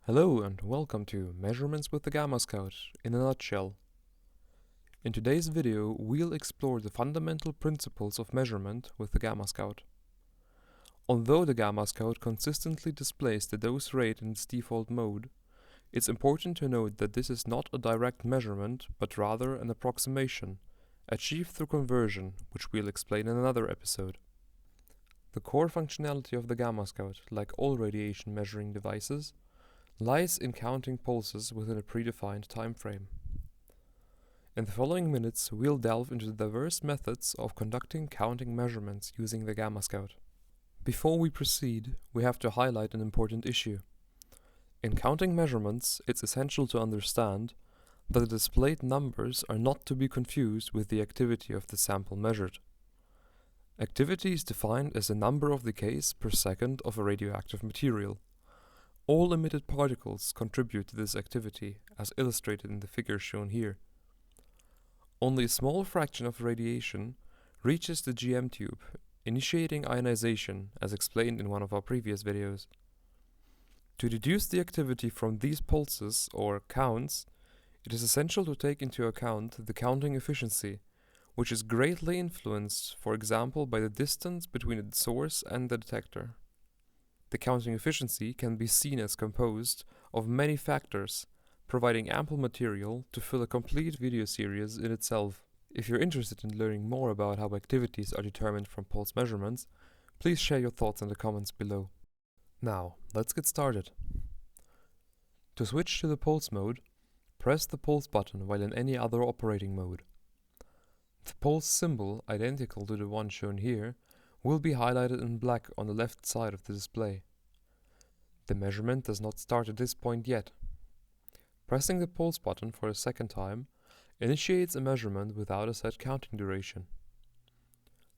Hello and welcome to Measurements with the Gamma Scout in a nutshell. In today's video, we'll explore the fundamental principles of measurement with the Gamma Scout. Although the Gamma Scout consistently displays the dose rate in its default mode, it's important to note that this is not a direct measurement, but rather an approximation, achieved through conversion, which we'll explain in another episode. The core functionality of the Gamma Scout, like all radiation measuring devices, lies in counting pulses within a predefined time frame. In the following minutes, we'll delve into the diverse methods of conducting counting measurements using the Gamma Scout. Before we proceed, we have to highlight an important issue. In counting measurements, it's essential to understand that the displayed numbers are not to be confused with the activity of the sample measured. Activity is defined as the number of decays per second of a radioactive material. All emitted particles contribute to this activity, as illustrated in the figure shown here. Only a small fraction of radiation reaches the GM tube, initiating ionization, as explained in one of our previous videos. To deduce the activity from these pulses, or counts, it is essential to take into account the counting efficiency, which is greatly influenced, for example, by the distance between the source and the detector. The counting efficiency can be seen as composed of many factors, providing ample material to fill a complete video series in itself. If you're interested in learning more about how activities are determined from pulse measurements, please share your thoughts in the comments below. Now, let's get started. To switch to the pulse mode, press the pulse button while in any other operating mode. The pulse symbol, identical to the one shown here, will be highlighted in black on the left side of the display. The measurement does not start at this point yet. Pressing the pulse button for a second time initiates a measurement without a set counting duration.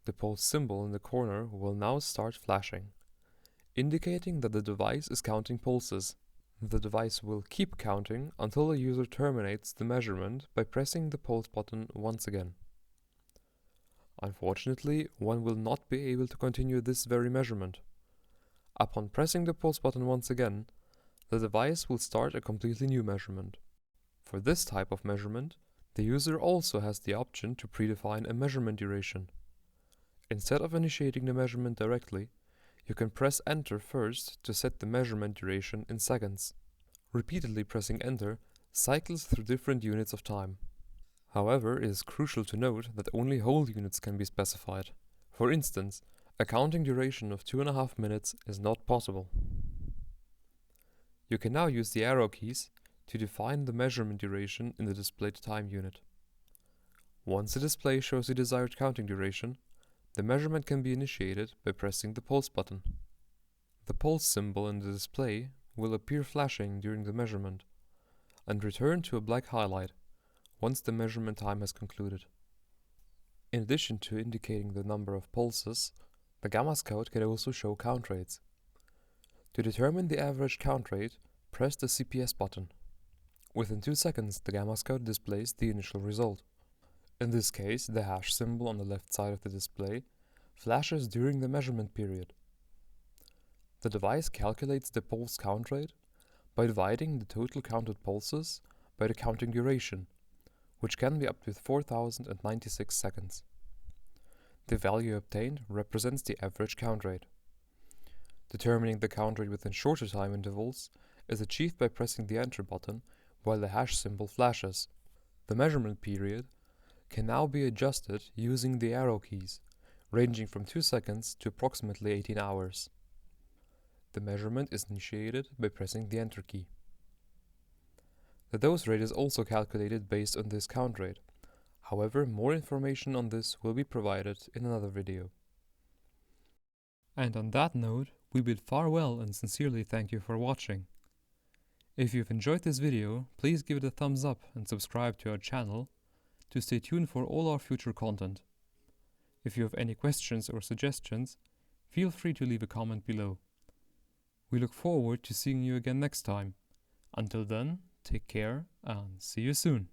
The pulse symbol in the corner will now start flashing, indicating that the device is counting pulses. The device will keep counting until the user terminates the measurement by pressing the pulse button once again. Unfortunately, one will not be able to continue this very measurement. Upon pressing the pulse button once again, the device will start a completely new measurement. For this type of measurement, the user also has the option to predefine a measurement duration. Instead of initiating the measurement directly, you can press Enter first to set the measurement duration in seconds. Repeatedly pressing Enter cycles through different units of time. However, it is crucial to note that only whole units can be specified. For instance, a counting duration of 2.5 minutes is not possible. You can now use the arrow keys to define the measurement duration in the displayed time unit. Once the display shows the desired counting duration, the measurement can be initiated by pressing the pulse button. The pulse symbol in the display will appear flashing during the measurement and return to a black highlight once the measurement time has concluded. In addition to indicating the number of pulses, the Gamma Scout can also show count rates. To determine the average count rate, press the CPS button. Within 2 seconds, the Gamma Scout displays the initial result. In this case, the hash symbol on the left side of the display flashes during the measurement period. The device calculates the pulse count rate by dividing the total counted pulses by the counting duration, which can be up to 4,096 seconds. The value obtained represents the average count rate. Determining the count rate within shorter time intervals is achieved by pressing the Enter button while the hash symbol flashes. The measurement period can now be adjusted using the arrow keys, ranging from 2 seconds to approximately 18 hours. The measurement is initiated by pressing the Enter key. The dose rate is also calculated based on this count rate. However, more information on this will be provided in another video. And on that note, we bid farewell and sincerely thank you for watching. If you've enjoyed this video, please give it a thumbs up and subscribe to our channel to stay tuned for all our future content. If you have any questions or suggestions, feel free to leave a comment below. We look forward to seeing you again next time. Until then, take care and see you soon.